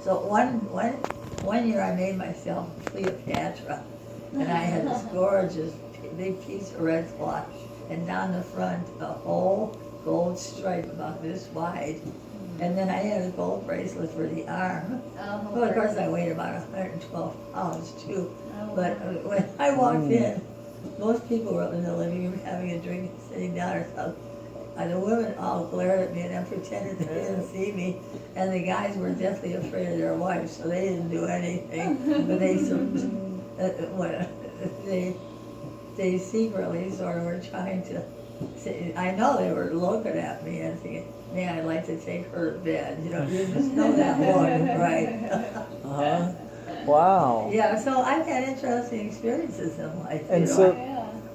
So one year I made myself Cleopatra, and I had this gorgeous big piece of red cloth, and down the front a whole gold stripe about this wide. And then I had a gold bracelet for the arm. Oh, Well, of course, I weighed about 112 pounds too. But when I walked in, most people were in the living room having a drink, sitting down or something. And the women all glared at me and then pretended they didn't see me. And the guys were deathly afraid of their wives, so they didn't do anything. But they secretly sort of were trying to say, I know they were looking at me and thinking, man, I'd like to take her to bed. You know, you just know that woman, right? Uh-huh. Wow. Yeah, so I've had interesting experiences in life. And you know. so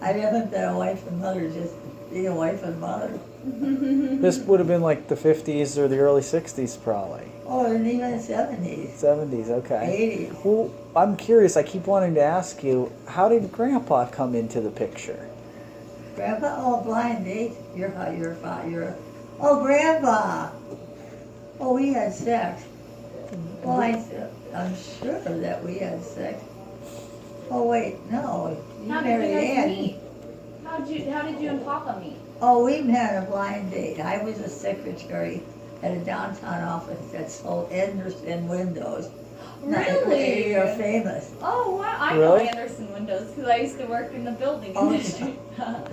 I haven't been a wife and mother, just being a wife and mother. this would have been like the 50s or the early 60s probably. Oh, and even 70s. 70s, okay. 80s. Well, I'm curious, I keep wanting to ask you, how did Grandpa come into the picture? Grandpa, oh, blind date. Oh, Grandpa. Oh, we had sex. Well, I'm sure that we had sex. Oh, wait, no. You How did married you guys Ann. meet? How did you and Papa meet? Oh, we met at a blind date. I was a secretary at a downtown office that sold Anderson windows. Really? You're famous. Oh wow! I Really? know Anderson Windows because I used to work in the building Oh, industry.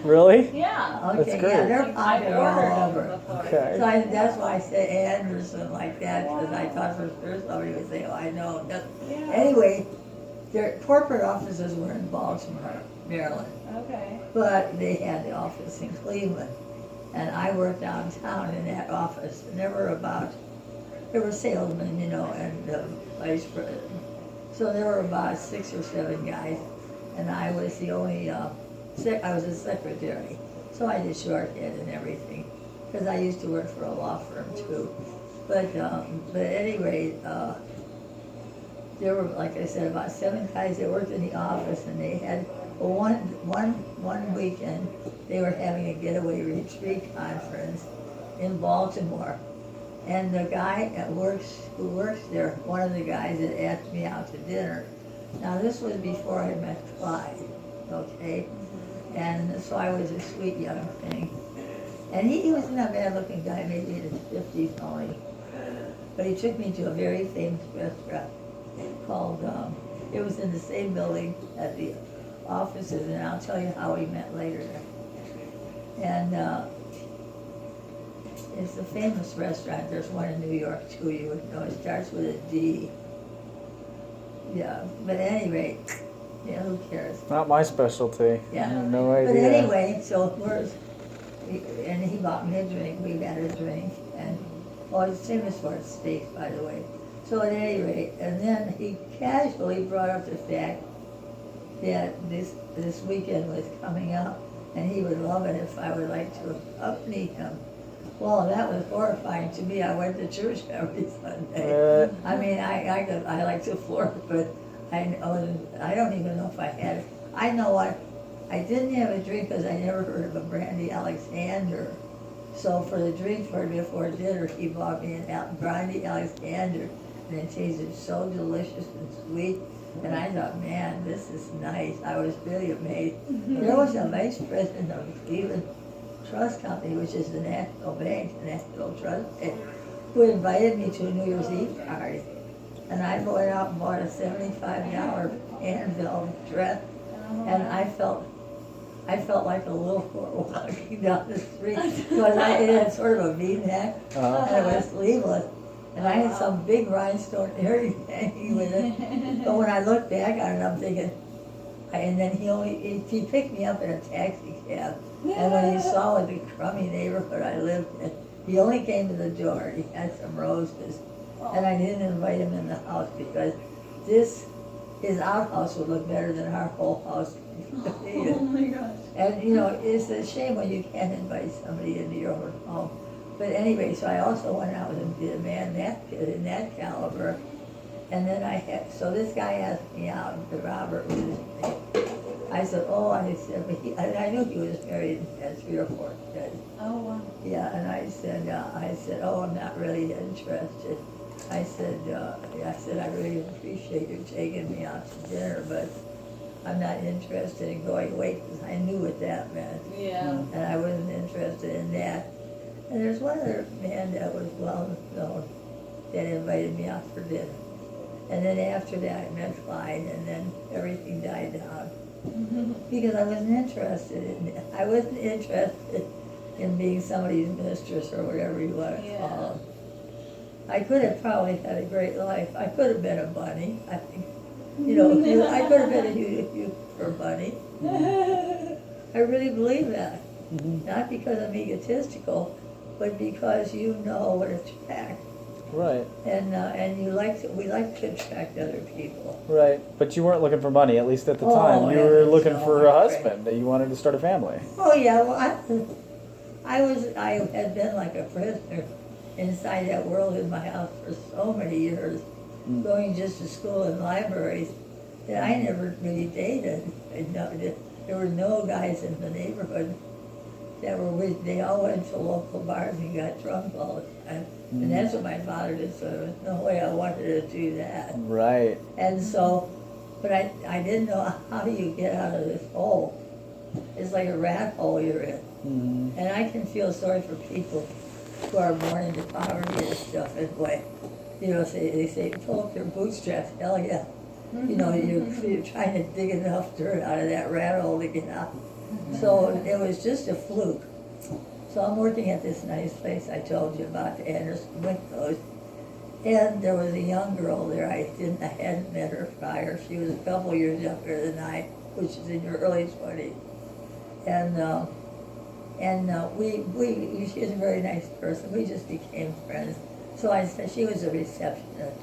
Really? Yeah. Okay, That's great. yeah, they're I've popular ordered all them over. before. Okay. So that's why I said Anderson like that, because I thought for sure somebody would say, oh, I know. Yeah. Anyway, their corporate offices were in Baltimore, Maryland, Okay. but they had the office in Cleveland. And I worked downtown in that office, and there were salesmen, you know, and vice president. So there were about 6 or 7 guys, and I was the only, I was a secretary. So I did shorthand and everything, because I used to work for a law firm too. But anyway, there were, like I said, about 7 guys that worked in the office, and they had, one weekend, they were having a getaway retreat conference in Baltimore. And the guy who works there, one of the guys had asked me out to dinner. Now this was before I met Clyde, okay? And so I was a sweet young thing. And he wasn't a bad looking guy, maybe in his 50s only. But he took me to a very famous restaurant called, it was in the same building as the offices, and I'll tell you how we met later. And it's a famous restaurant. There's one in New York too, you would know. It starts with a D. Yeah, but at any rate, yeah, who cares? Not my specialty. Yeah. I have no idea. But anyway, so and he bought me a drink. We had a drink, and it's famous for its steak, by the way. So at any rate, and then he casually brought up the fact that this weekend was coming up, and he would love it if I would like to accompany him. Well, that was horrifying to me. I went to church every Sunday. I mean, I like to flirt, but I don't even know if I had it. I know what, I didn't have a drink because I never heard of a brandy Alexander. So for the drink before dinner, he bought me a brandy Alexander, and it tasted so delicious and sweet. And I thought, man, this is nice. I was really amazed. There was a vice president of the Cleveland Trust Company, which is the National Bank, the National Trust Bank, who invited me to a New Year's Eve party. And I went out and bought a $75 Anvil dress, and I felt like a little girl walking down the street, because it had sort of a V-neck, and it was sleeveless. And I had some big rhinestone earring hanging with it. But when I look back on it, I'm thinking, and then he picked me up in a taxi cab. And when he saw what the crummy neighborhood I lived in, he only came to the door. He had some roses. And I didn't invite him in the house because his outhouse would look better than our whole house. Oh my gosh. And you know, it's a shame when you can't invite somebody into your own home. But anyway, so I also went out and did a man in that caliber. And then so this guy asked me out, Robert was his name. I said, but I knew he was married and had 3 or 4 kids. Oh wow. Yeah, and I said, oh, I'm not really interested. I said, I really appreciate you taking me out to dinner, but I'm not interested in going away, because I knew what that meant. Yeah. And I wasn't interested in that. And there's one other man that was well known that invited me out for dinner. And then after that, I met Clyde, and then everything died down. Because I wasn't interested in being somebody's mistress or whatever you want to call it. I could have probably had a great life. I could have been a bunny. I think, I could have been a you for a bunny. I really believe that. Not because I'm egotistical, but because you know what to attract. Right. And we like to attract other people. Right. But you weren't looking for money, at least at the Oh, time. You were heavens, looking no, for a right. husband, that you wanted to start a family. Oh yeah, well I had been like a prisoner inside that world in my house for so many years, going just to school and libraries, that I never really dated. There were no guys in the neighborhood that were with, they all went to local bars and got drunk all the time. And that's what my father did, so there was no way I wanted to do that. Right. And so, but I didn't know, how do you get out of this hole? It's like a rat hole you're in. And I can feel sorry for people who are born into poverty and stuff anyway. They say, pull up their bootstraps. Hell yeah. You're trying to dig enough dirt out of that rat hole to get out. So it was just a fluke. So I'm working at this nice place I told you about, the Anderson Windows. And there was a young girl there. I hadn't met her prior. She was a couple years younger than I, which is in your early 20s. She was a very nice person. We just became friends. So I said, she was a receptionist.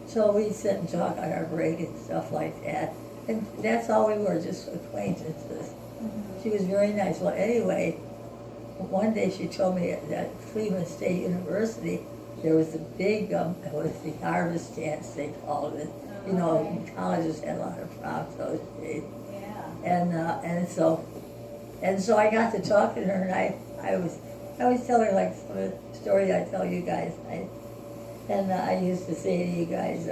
So we'd sit and talk on our break and stuff like that. And that's all we were, just acquaintances. She was very nice. Well, anyway, one day she told me that at Cleveland State University, there was a big, it was the harvest dance, they called it. Colleges had a lot of proms those days. Yeah. And so I got to talking to her, and I always tell her like some of the story I tell you guys. I used to say to you guys,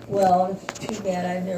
well, it's too bad I've never